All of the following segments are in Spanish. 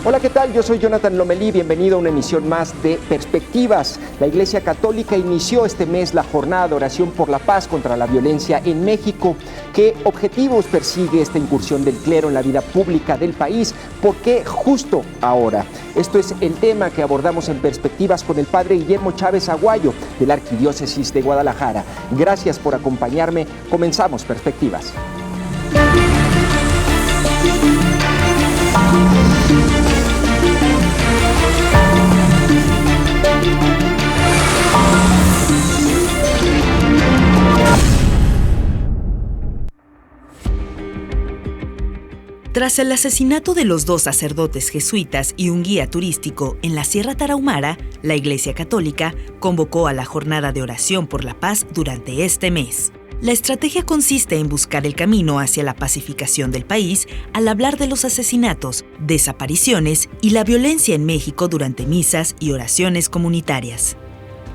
Hola, ¿qué tal? Yo soy Jonathan Lomelí, bienvenido a una emisión más de Perspectivas. La Iglesia Católica inició este mes la jornada de oración por la paz contra la violencia en México. ¿Qué objetivos persigue esta incursión del clero en la vida pública del país? ¿Por qué justo ahora? Esto es el tema que abordamos en Perspectivas con el Padre Guillermo Chávez Aguayo, de la Arquidiócesis de Guadalajara. Gracias por acompañarme. Comenzamos Perspectivas. Tras el asesinato de los 2 sacerdotes jesuitas y un guía turístico en la Sierra Tarahumara, la Iglesia Católica convocó a la jornada de oración por la paz durante este mes. La estrategia consiste en buscar el camino hacia la pacificación del país al hablar de los asesinatos, desapariciones y la violencia en México durante misas y oraciones comunitarias.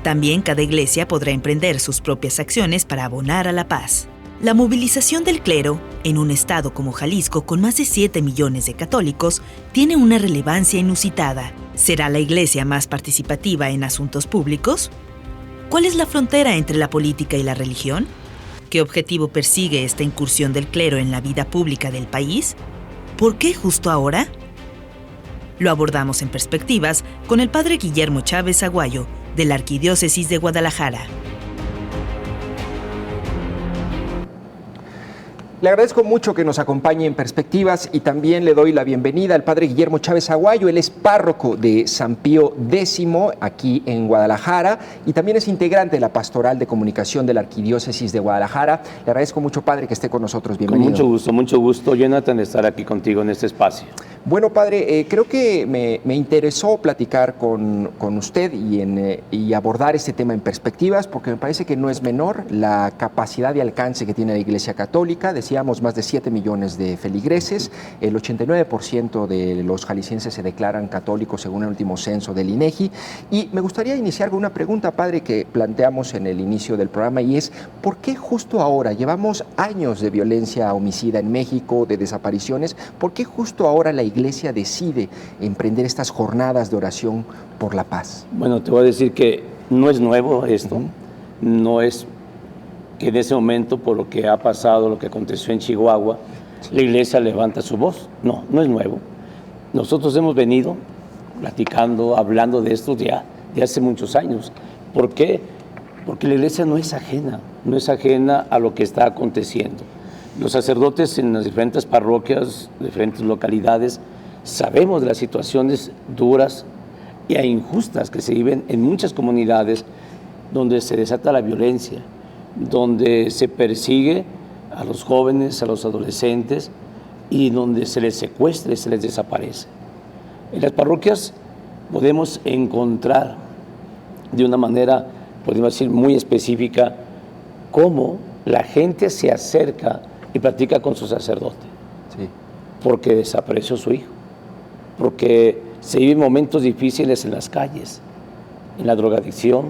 También cada iglesia podrá emprender sus propias acciones para abonar a la paz. La movilización del clero, en un estado como Jalisco con más de 7 millones de católicos, tiene una relevancia inusitada. ¿Será la iglesia más participativa en asuntos públicos? ¿Cuál es la frontera entre la política y la religión? ¿Qué objetivo persigue esta incursión del clero en la vida pública del país? ¿Por qué justo ahora? Lo abordamos en Perspectivas con el Padre Guillermo Chávez Aguayo, de la Arquidiócesis de Guadalajara. Le agradezco mucho que nos acompañe en Perspectivas y también le doy la bienvenida al Padre Guillermo Chávez Aguayo. Él es párroco de San Pío X aquí en Guadalajara y también es integrante de la Pastoral de Comunicación de la Arquidiócesis de Guadalajara. Le agradezco mucho, Padre, que esté con nosotros. Bienvenido. Con mucho gusto, Jonathan, de estar aquí contigo en este espacio. Bueno, Padre, creo que me interesó platicar con usted y abordar este tema en Perspectivas porque me parece que no es menor la capacidad de alcance que tiene la Iglesia Católica. Decíamos, más de 7 millones de feligreses, el 89% de los jaliscienses se declaran católicos según el último censo del INEGI. Y me gustaría iniciar con una pregunta, Padre, que planteamos en el inicio del programa y es, ¿por qué justo ahora? Llevamos años de violencia homicida en México, de desapariciones. ¿Por qué justo ahora la Iglesia decide emprender estas jornadas de oración por la paz? Bueno, te voy a decir que no es nuevo esto, no es que en ese momento, por lo que ha pasado, lo que aconteció en Chihuahua, la Iglesia levanta su voz. No, no es nuevo. Nosotros hemos venido platicando, hablando de esto ya de hace muchos años. ¿Por qué? Porque la Iglesia no es ajena a lo que está aconteciendo. Los sacerdotes en las diferentes parroquias, diferentes localidades, sabemos de las situaciones duras e injustas que se viven en muchas comunidades donde se desata la violencia, donde se persigue a los jóvenes, a los adolescentes y donde se les secuestra y se les desaparece. En las parroquias podemos encontrar de una manera, podemos decir, muy específica, cómo la gente se acerca y platica con su sacerdote, sí, porque desapareció su hijo, porque se viven momentos difíciles en las calles, en la drogadicción,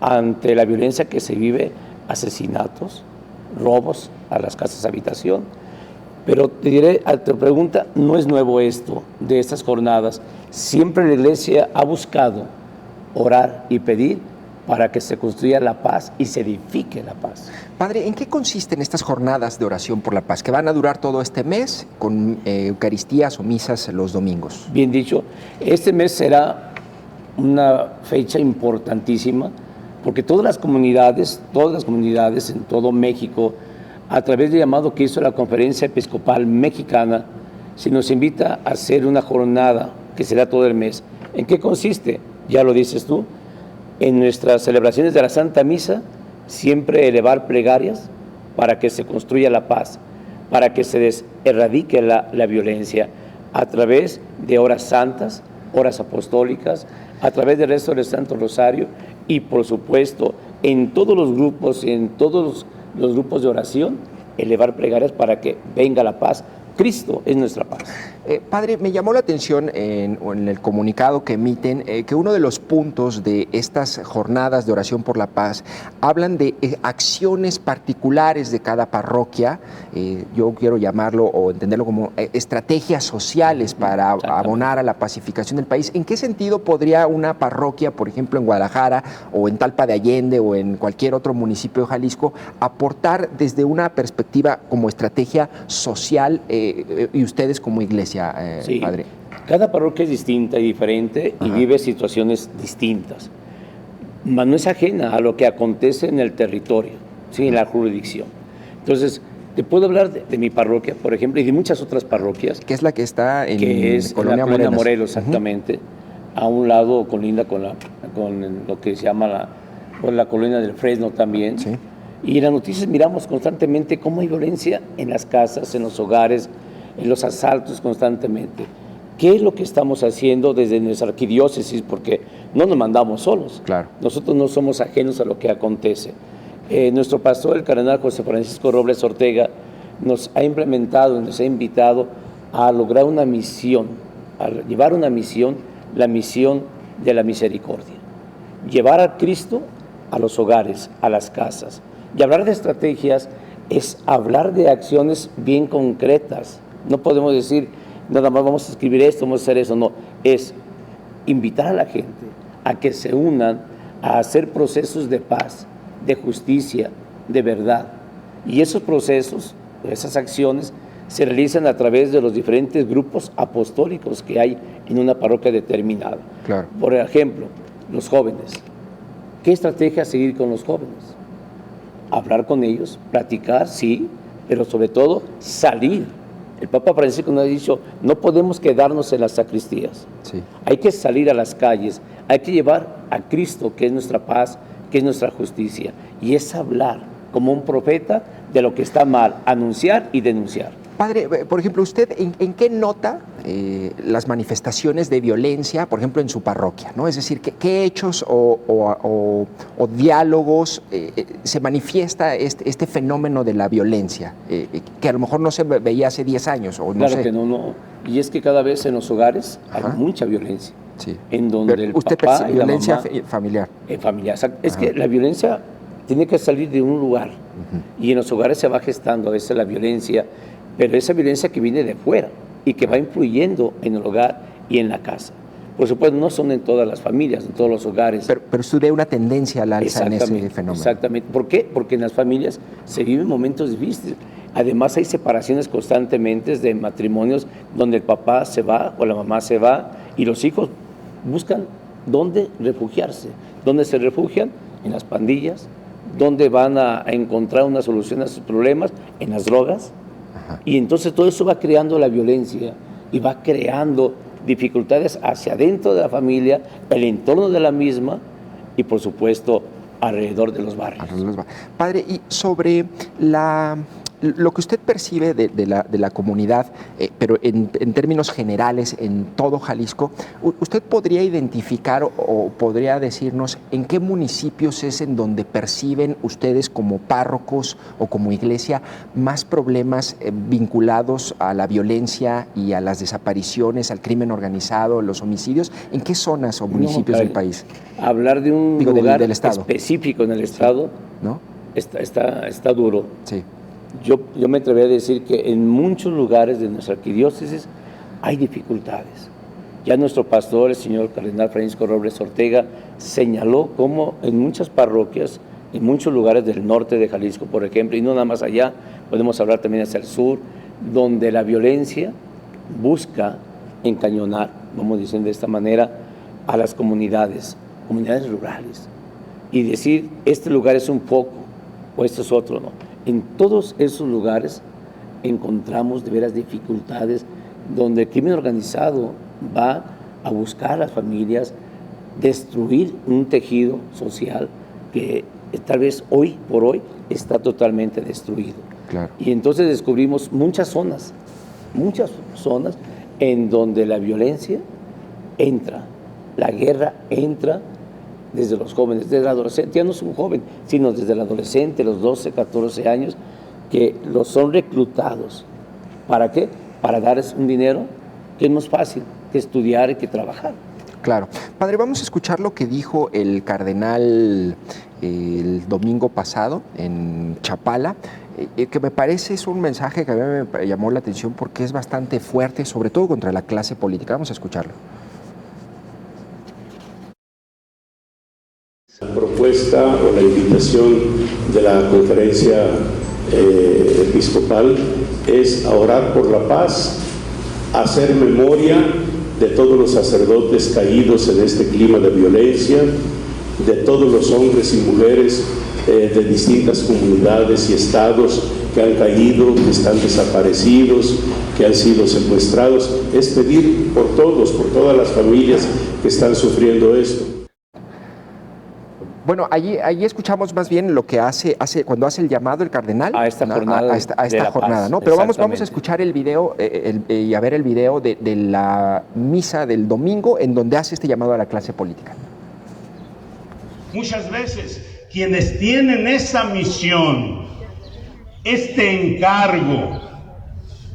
ante la violencia que se vive, asesinatos, robos a las casas habitación. Pero te diré, a tu pregunta, no es nuevo esto de estas jornadas. Siempre la Iglesia ha buscado orar y pedir para que se construya la paz y se edifique la paz. Padre, ¿en qué consisten estas jornadas de oración por la paz, que van a durar todo este mes con eucaristías o misas los domingos? Bien dicho, este mes será una fecha importantísima porque todas las comunidades en todo México, a través del llamado que hizo la Conferencia Episcopal Mexicana, se nos invita a hacer una jornada que será todo el mes. ¿En qué consiste? Ya lo dices tú. En nuestras celebraciones de la Santa Misa, siempre elevar plegarias para que se construya la paz, para que se erradique la violencia, a través de horas santas, horas apostólicas, a través del resto del Santo Rosario y, por supuesto, en todos los grupos, en todos los grupos de oración, elevar plegarias para que venga la paz, Cristo es nuestra paz. Padre, me llamó la atención en el comunicado que emiten que uno de los puntos de estas jornadas de oración por la paz hablan de acciones particulares de cada parroquia. Yo quiero llamarlo o entenderlo como estrategias sociales para abonar a la pacificación del país. ¿En qué sentido podría una parroquia, por ejemplo, en Guadalajara o en Talpa de Allende o en cualquier otro municipio de Jalisco, aportar desde una perspectiva como estrategia social y ustedes como iglesia, sí, padre? Cada parroquia es distinta y diferente y vive situaciones distintas, mas no es ajena a lo que acontece en el territorio, ¿sí? En la jurisdicción. Entonces, te puedo hablar de mi parroquia, por ejemplo, y de muchas otras parroquias. Que es la que está en Colonia Morelos, exactamente. A un lado colinda con lo que se llama la colonia del Fresno también. Sí. Y en las noticias miramos constantemente cómo hay violencia en las casas, en los hogares, en los asaltos constantemente. ¿Qué es lo que estamos haciendo desde nuestra arquidiócesis? Porque no nos mandamos solos. Claro. Nosotros no somos ajenos a lo que acontece. Nuestro pastor, el cardenal José Francisco Robles Ortega, nos ha implementado, nos ha invitado a lograr una misión, a llevar una misión, la misión de la misericordia. Llevar a Cristo a los hogares, a las casas. Y hablar de estrategias es hablar de acciones bien concretas. No podemos decir, nada más vamos a escribir esto, vamos a hacer eso. No, es invitar a la gente a que se unan a hacer procesos de paz, de justicia, de verdad. Y esos procesos, esas acciones, se realizan a través de los diferentes grupos apostólicos que hay en una parroquia determinada. Claro. Por ejemplo, los jóvenes. ¿Qué estrategia seguir con los jóvenes? Hablar con ellos, platicar, sí, pero sobre todo salir. El Papa Francisco nos ha dicho, no podemos quedarnos en las sacristías. Sí. Hay que salir a las calles, hay que llevar a Cristo, que es nuestra paz, que es nuestra justicia. Y es hablar como un profeta de lo que está mal, anunciar y denunciar. Padre, por ejemplo, ¿usted en qué nota las manifestaciones de violencia, por ejemplo, en su parroquia, ¿no? Es decir, ¿qué hechos o diálogos se manifiesta este fenómeno de la violencia? Que a lo mejor no se veía hace 10 años. O no Claro sé. que no. Y es que cada vez en los hogares hay mucha violencia. Sí. En donde Pero el usted papá percibe y la violencia mamá, familiar. familiar. Es que la violencia tiene que salir de un lugar. Y en los hogares se va gestando a veces la violencia, pero esa violencia que viene de fuera y que va influyendo en el hogar y en la casa. Por supuesto, no son en todas las familias, en todos los hogares. Pero usted ve una tendencia al alza en ese fenómeno. Exactamente. ¿Por qué? Porque en las familias se viven momentos difíciles. Además, hay separaciones constantemente de matrimonios donde el papá se va o la mamá se va y los hijos buscan dónde refugiarse. ¿Dónde se refugian? En las pandillas. ¿Dónde van a encontrar una solución a sus problemas? En las drogas. Y entonces todo eso va creando la violencia y va creando dificultades hacia adentro de la familia, el entorno de la misma y por supuesto alrededor de los barrios. Padre, y sobre lo que usted percibe de la comunidad, pero en términos generales en todo Jalisco, ¿usted podría identificar o podría decirnos en qué municipios es en donde perciben ustedes como párrocos o como iglesia más problemas vinculados a la violencia y a las desapariciones, al crimen organizado, los homicidios? ¿En qué zonas o municipios del país? Hablar de un lugar del estado específico en el estado, sí, ¿no? Está duro. Sí. Yo me atrevería a decir que en muchos lugares de nuestra arquidiócesis hay dificultades. Ya nuestro pastor, el señor cardenal Francisco Robles Ortega, señaló cómo en muchas parroquias, en muchos lugares del norte de Jalisco, por ejemplo, y no nada más allá, podemos hablar también hacia el sur, donde la violencia busca encañonar, vamos diciendo de esta manera, a las comunidades rurales, y decir, este lugar es un foco, o este es otro, no. En todos esos lugares encontramos de veras dificultades donde el crimen organizado va a buscar a las familias, destruir un tejido social que tal vez hoy por hoy está totalmente destruido. Claro. Y entonces descubrimos muchas zonas en donde la violencia entra, la guerra entra desde los jóvenes, desde el adolescente, ya no es un joven, sino desde el adolescente, los 12, 14 años, que los son reclutados. ¿Para qué? para darles un dinero que es más fácil que estudiar y que trabajar. Claro. Padre, vamos a escuchar lo que dijo el cardenal el domingo pasado en Chapala, que me parece es un mensaje que a mí me llamó la atención porque es bastante fuerte, sobre todo contra la clase política. Vamos a escucharlo. La propuesta o la invitación de la conferencia episcopal es a orar por la paz, a hacer memoria de todos los sacerdotes caídos en este clima de violencia, de todos los hombres y mujeres de distintas comunidades y estados que han caído, que están desaparecidos, que han sido secuestrados. Es pedir por todos, por todas las familias que están sufriendo esto. Bueno, allí escuchamos más bien lo que hace cuando hace el llamado el cardenal a esta jornada, a esta jornada, ¿no? Pero vamos a escuchar el video y a ver el video de la misa del domingo en donde hace este llamado a la clase política. Muchas veces quienes tienen esa misión, este encargo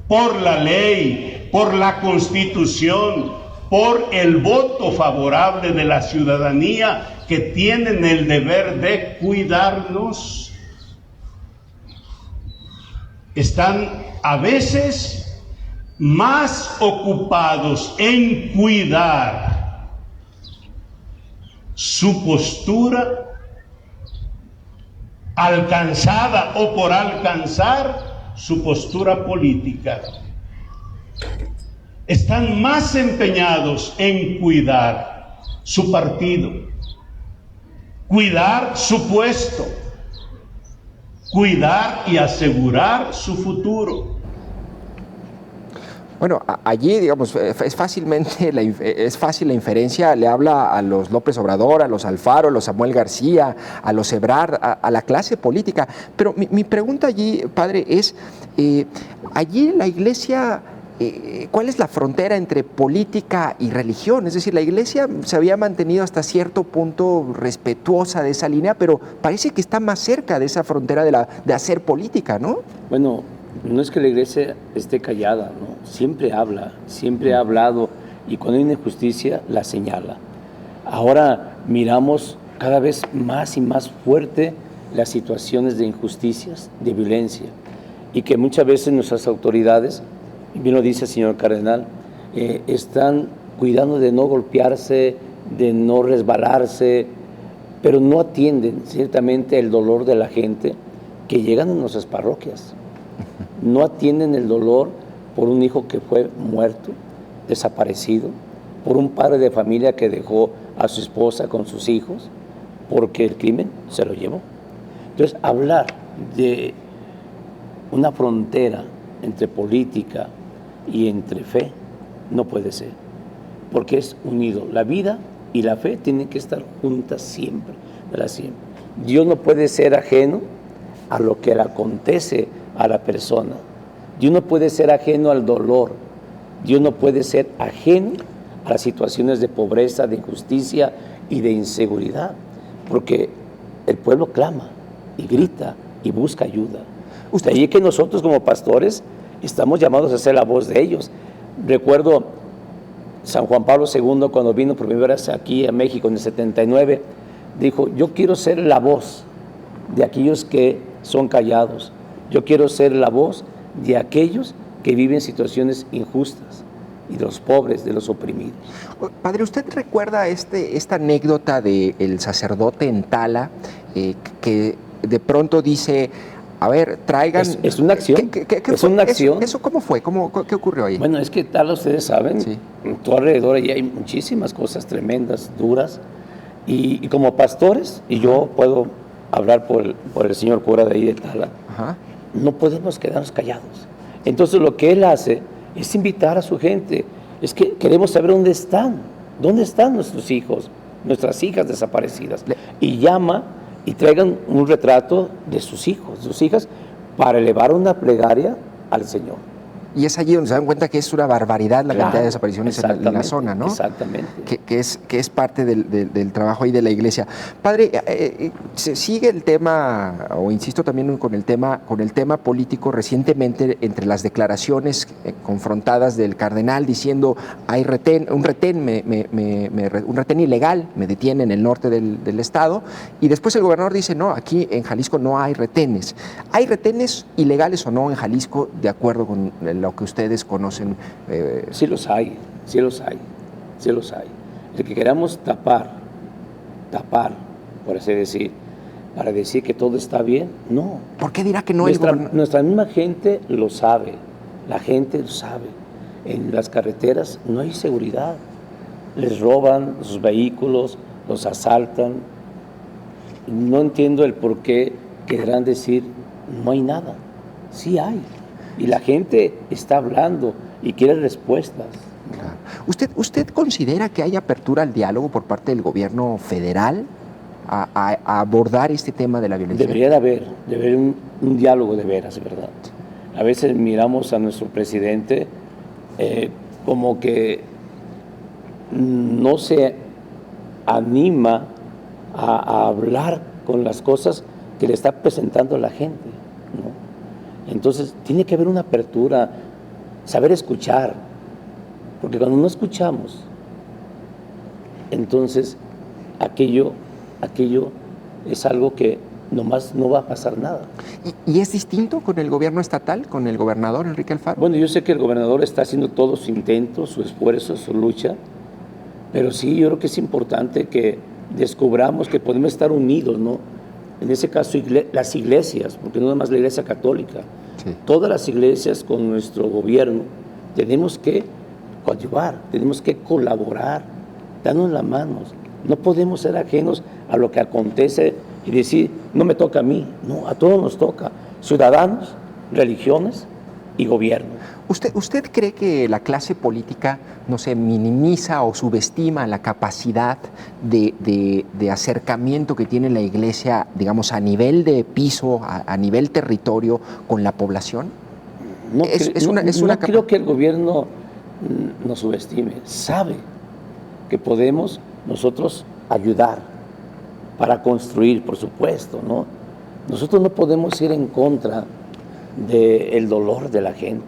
por la ley, por la Constitución, por el voto favorable de la ciudadanía, que tienen el deber de cuidarnos, están a veces más ocupados en cuidar su postura alcanzada o por alcanzar su postura política. Están más empeñados en cuidar su partido, cuidar su puesto, cuidar y asegurar su futuro. Bueno, allí, digamos, es fácil la inferencia, le habla a los López Obrador, a los Alfaro, a los Samuel García, a los Ebrard, a la clase política. Pero mi pregunta allí, padre, es, allí la Iglesia, ¿cuál es la frontera entre política y religión? Es decir, la Iglesia se había mantenido hasta cierto punto respetuosa de esa línea, pero parece que está más cerca de esa frontera de hacer política, ¿no? Bueno, no es que la Iglesia esté callada, ¿no? Siempre habla, siempre ha hablado, y cuando hay una injusticia la señala. Ahora miramos cada vez más y más fuerte las situaciones de injusticias, de violencia, y que muchas veces nuestras autoridades, bien lo dice el señor cardenal, están cuidando de no golpearse, de no resbalarse, pero no atienden ciertamente el dolor de la gente que llegan a nuestras parroquias. No atienden el dolor por un hijo que fue muerto, desaparecido, por un padre de familia que dejó a su esposa con sus hijos, porque el crimen se lo llevó. Entonces, hablar de una frontera entre política y entre fe no puede ser, porque es unido. La vida y la fe tienen que estar juntas siempre, ¿verdad? Siempre. Dios no puede ser ajeno a lo que le acontece a la persona. Dios no puede ser ajeno al dolor. Dios no puede ser ajeno a las situaciones de pobreza, de injusticia y de inseguridad, porque el pueblo clama y grita y busca ayuda. De ahí que nosotros como pastores estamos llamados a ser la voz de ellos. Recuerdo San Juan Pablo II, cuando vino por primera vez aquí a México en el 79, dijo: yo quiero ser la voz de aquellos que son callados. Yo quiero ser la voz de aquellos que viven situaciones injustas y de los pobres, de los oprimidos. Padre, ¿usted recuerda esta anécdota del sacerdote en Tala que de pronto dice: a ver, traigan... Es una acción. Es una acción. ¿Eso cómo fue? ¿Qué ocurrió ahí? Bueno, es que Tala, ustedes saben, sí, en todo alrededor allí hay muchísimas cosas tremendas, duras, y como pastores, y yo puedo hablar por el señor cura de ahí de Tala, ajá, no podemos quedarnos callados. Entonces lo que él hace es invitar a su gente. Es que queremos saber dónde están nuestros hijos, nuestras hijas desaparecidas. Y llama y traigan un retrato de sus hijos, de sus hijas, para elevar una plegaria al Señor. Y es allí donde se dan cuenta que es una barbaridad la Claro, cantidad de desapariciones en la zona, ¿no? Exactamente. Que es parte del trabajo ahí de la iglesia. Padre, se sigue el tema, o insisto también con el tema político, recientemente entre las declaraciones confrontadas del cardenal diciendo hay un retén ilegal, me detiene en el norte del estado, y después el gobernador dice, no, aquí en Jalisco no hay retenes. ¿Hay retenes ilegales o no en Jalisco de acuerdo con lo que ustedes conocen? Sí los hay. El que queramos tapar, por así decir, para decir que todo está bien, no. ¿Por qué dirá que no? Nuestra misma gente lo sabe, la gente lo sabe. En las carreteras no hay seguridad. Les roban sus vehículos, los asaltan. No entiendo el por qué querrán decir no hay nada. Sí hay. Y la gente está hablando y quiere respuestas. Claro. ¿Usted considera que hay apertura al diálogo por parte del gobierno federal a abordar este tema de la violencia? Debería de haber un diálogo de veras, ¿verdad? A veces miramos a nuestro presidente como que no se anima a hablar con las cosas que le está presentando la gente, ¿no? Entonces tiene que haber una apertura, saber escuchar, porque cuando no escuchamos, entonces aquello es algo que nomás no va a pasar nada. ¿Y es distinto con el gobierno estatal, con el gobernador Enrique Alfaro? Bueno, yo sé que el gobernador está haciendo todo su intento, su esfuerzo, su lucha, pero sí, yo creo que es importante que descubramos que podemos estar unidos, ¿no? En ese caso, las iglesias, porque no nada más la iglesia católica, sí. Todas las iglesias con nuestro gobierno tenemos que coadyuvar, tenemos que colaborar, darnos las manos. No podemos ser ajenos a lo que acontece y decir, no me toca a mí, no, a todos nos toca, ciudadanos, religiones y gobierno. ¿Usted cree que la clase política, no sé, minimiza o subestima la capacidad de acercamiento que tiene la iglesia, digamos, a nivel de piso, a nivel territorio, con la población? No creo que el gobierno nos subestime, sabe que podemos nosotros ayudar para construir, por supuesto, ¿no? Nosotros no podemos ir en contra del dolor de la gente.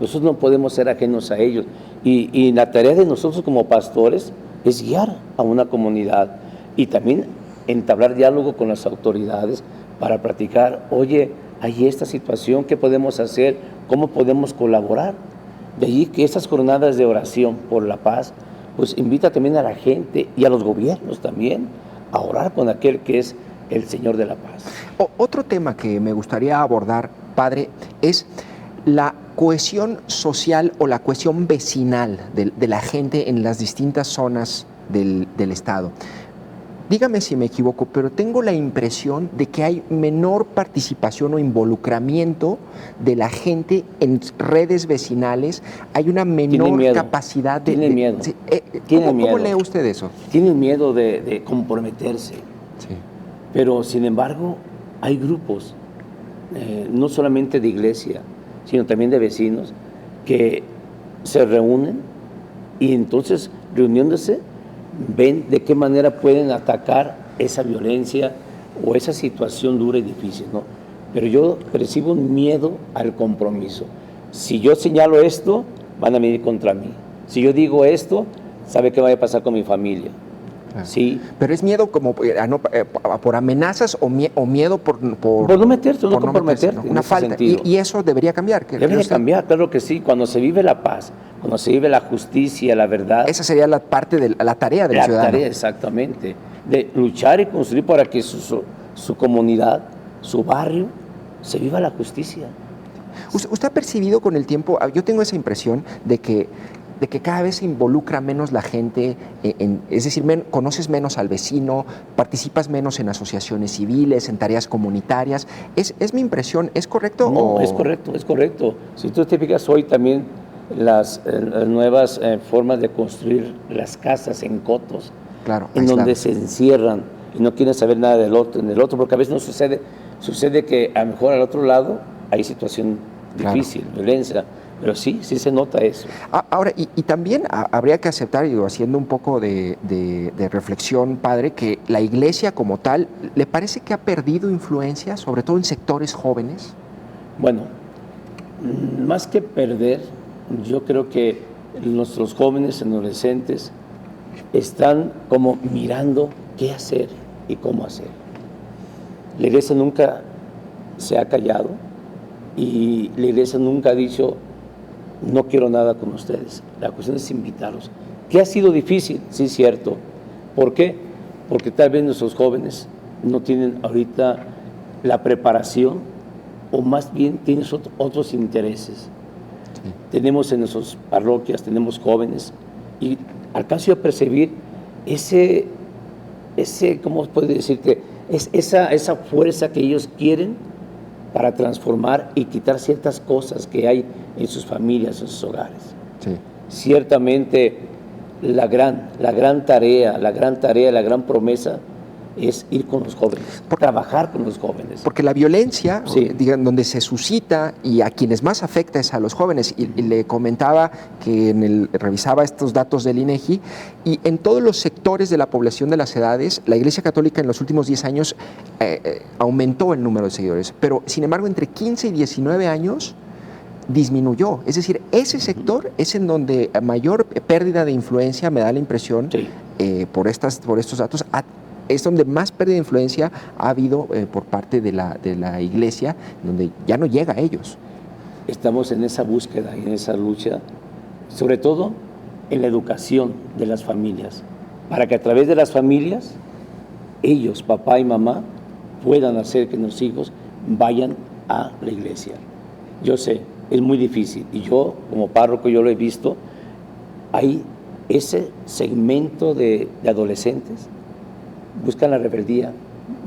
Nosotros no podemos ser ajenos a ellos. Y la tarea de nosotros como pastores es guiar a una comunidad y también entablar diálogo con las autoridades para practicar, oye, hay esta situación, ¿qué podemos hacer? ¿Cómo podemos colaborar? De allí que estas jornadas de oración por la paz, pues invita también a la gente y a los gobiernos también a orar con aquel que es el Señor de la paz. Otro tema que me gustaría abordar, padre, es la cohesión social o la cohesión vecinal de la gente en las distintas zonas del estado. Dígame si me equivoco, pero tengo la impresión de que hay menor participación o involucramiento de la gente en redes vecinales, hay una menor capacidad de... Tienen miedo. ¿Cómo lee usted eso? Tienen miedo de comprometerse. Sí. Pero, sin embargo, hay grupos, no solamente de iglesia, sino también de vecinos, que se reúnen y entonces, reuniéndose, ven de qué manera pueden atacar esa violencia o esa situación dura y difícil, ¿no? Pero yo percibo un miedo al compromiso. Si yo señalo esto, van a venir contra mí. Si yo digo esto, ¿sabe qué va a pasar con mi familia? Sí. Pero es miedo como por amenazas o miedo por no meterse, no comprometerte. ¿No? Una falta. Y eso debería cambiar. Debería cambiar, claro que sí. Cuando se vive la paz, cuando se vive la justicia, la verdad. Esa sería la parte de la tarea del ciudadano. La tarea, exactamente. De luchar y construir para que su comunidad, su barrio, se viva la justicia. ¿Usted ha percibido con el tiempo, yo tengo esa impresión de que cada vez se involucra menos la gente, es decir, conoces menos al vecino, participas menos en asociaciones civiles, en tareas comunitarias? ¿Es mi impresión? ¿Es correcto? No, es correcto. Si tú te fijas hoy también las nuevas formas de construir las casas en cotos, claro, en donde se encierran y no quieren saber nada del otro, porque a veces no sucede que a lo mejor al otro lado hay situación difícil, claro, violencia, Pero sí se nota eso. Ahora, y también habría que aceptar, digo, haciendo un poco de reflexión, padre, que la iglesia como tal, ¿le parece que ha perdido influencia, sobre todo en sectores jóvenes? Bueno, más que perder, yo creo que nuestros jóvenes, adolescentes, están como mirando qué hacer y cómo hacer. La iglesia nunca se ha callado y la iglesia nunca ha dicho, no quiero nada con ustedes. La cuestión es invitarlos. ¿Qué ha sido difícil? Sí, cierto. ¿Por qué? Porque tal vez nuestros jóvenes no tienen ahorita la preparación o más bien tienen otros intereses. Sí. Tenemos en nuestras parroquias, tenemos jóvenes y alcanzo a percibir ese ¿cómo puedo decirte? Esa fuerza que ellos quieren para transformar y quitar ciertas cosas que hay en sus familias, en sus hogares. Sí. Ciertamente la gran tarea, la gran promesa es ir con los jóvenes, trabajar con los jóvenes. Porque la violencia, sí, donde se suscita y a quienes más afecta es a los jóvenes. Y le comentaba que revisaba estos datos del INEGI y en todos los sectores de la población de las edades, la Iglesia Católica en los últimos 10 años aumentó el número de seguidores. Pero, sin embargo, entre 15 y 19 años disminuyó. Es decir, ese sector es en donde mayor pérdida de influencia, me da la impresión, sí, por estos datos, es donde más pérdida de influencia ha habido por parte de la iglesia, donde ya no llega a ellos. Estamos en esa búsqueda y en esa lucha, sobre todo en la educación de las familias, para que a través de las familias, ellos, papá y mamá, puedan hacer que los hijos vayan a la iglesia. Yo sé, es muy difícil, y yo, como párroco, yo lo he visto, hay ese segmento de adolescentes buscan la rebeldía,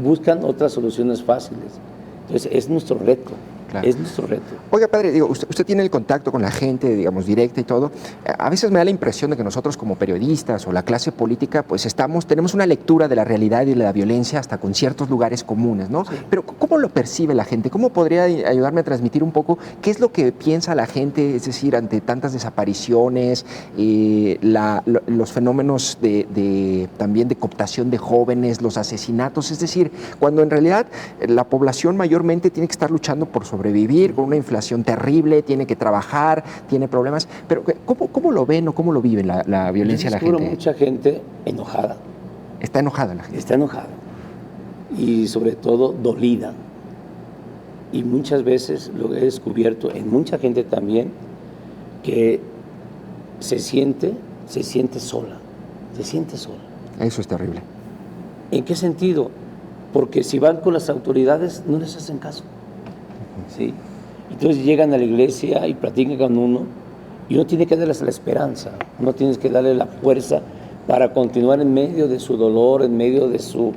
buscan otras soluciones fáciles. Entonces, es nuestro reto. Claro. Es nuestro reto. Oiga, padre, digo, usted tiene el contacto con la gente, digamos, directa y todo. A veces me da la impresión de que nosotros como periodistas o la clase política, pues tenemos una lectura de la realidad y de la violencia hasta con ciertos lugares comunes, ¿no? Sí. Pero ¿cómo lo percibe la gente? ¿Cómo podría ayudarme a transmitir un poco qué es lo que piensa la gente, es decir, ante tantas desapariciones, los fenómenos también de cooptación de jóvenes, los asesinatos? Es decir, cuando en realidad la población mayormente tiene que estar luchando por sobrevivir con una inflación terrible, tiene que trabajar, tiene problemas, pero ¿cómo lo ven o cómo lo viven la violencia de la gente? Mucha gente enojada. Está enojada la gente. Está enojada y sobre todo dolida. Y muchas veces lo he descubierto en mucha gente también que se siente sola, se siente sola. Eso es terrible. ¿En qué sentido? Porque si van con las autoridades no les hacen caso. ¿Sí? Entonces llegan a la iglesia y platican con uno y uno tiene que darles la esperanza, uno tiene que darle la fuerza para continuar en medio de su dolor, en medio de su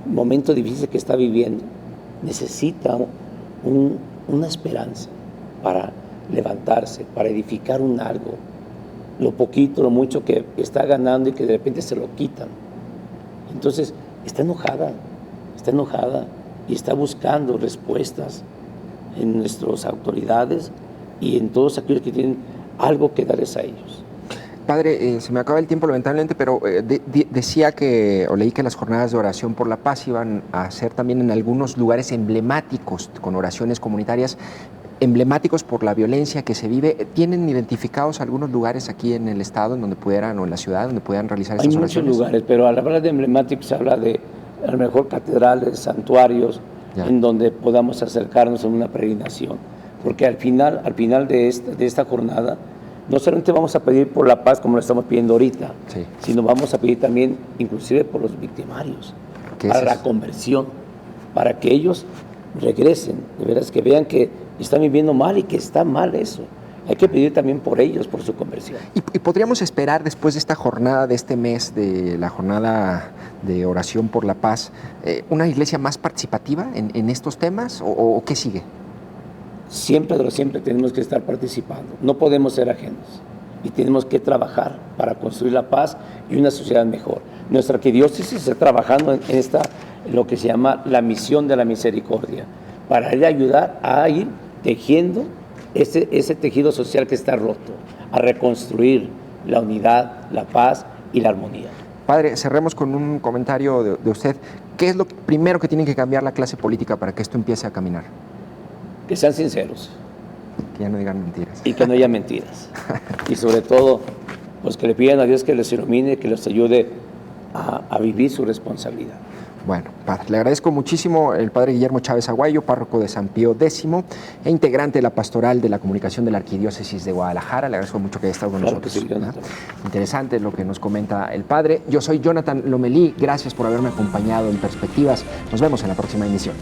momento difícil que está viviendo. Necesita una esperanza para levantarse, para edificar un algo, lo poquito, lo mucho que está ganando y que de repente se lo quitan. Entonces está enojada y está buscando respuestas en nuestras autoridades y en todos aquellos que tienen algo que darles a ellos. Padre, se me acaba el tiempo lamentablemente, pero decía o leí que las jornadas de oración por la paz iban a ser también en algunos lugares emblemáticos, con oraciones comunitarias, emblemáticos por la violencia que se vive. ¿Tienen identificados algunos lugares aquí en el estado en donde pudieran, o en la ciudad, donde pudieran realizar estas oraciones? Hay muchos lugares, pero a la hora de emblemáticos se habla de, a lo mejor, catedrales, santuarios, ya, en donde podamos acercarnos a una peregrinación. Porque al final de esta jornada, no solamente vamos a pedir por la paz como lo estamos pidiendo ahorita, sí, sino vamos a pedir también, inclusive, por los victimarios, para la conversión, para que ellos regresen, de veras, que vean que están viviendo mal y que está mal eso. Hay que pedir también por ellos, por su conversión. ¿Y podríamos esperar después de esta jornada, de este mes, de la jornada de oración por la paz, una iglesia más participativa en estos temas o qué sigue? Siempre tenemos que estar participando. No podemos ser ajenos y tenemos que trabajar para construir la paz y una sociedad mejor. Nuestra arquidiócesis está trabajando en lo que se llama la misión de la misericordia, para ayudar a ir tejiendo ese tejido social que está roto, a reconstruir la unidad, la paz y la armonía. Padre, cerremos con un comentario de usted. ¿Qué es lo primero que tiene que cambiar la clase política para que esto empiece a caminar? Que sean sinceros. Que ya no digan mentiras. Y que no haya mentiras. Y sobre todo, pues que le pidan a Dios que les ilumine, que los ayude a vivir su responsabilidad. Bueno, padre, le agradezco muchísimo el padre Guillermo Chávez Aguayo, párroco de San Pío X e integrante de la pastoral de la comunicación de la Arquidiócesis de Guadalajara. Le agradezco mucho que haya estado con nosotros. Sí, interesante lo que nos comenta el padre. Yo soy Jonathan Lomelí, gracias por haberme acompañado en Perspectivas. Nos vemos en la próxima emisión.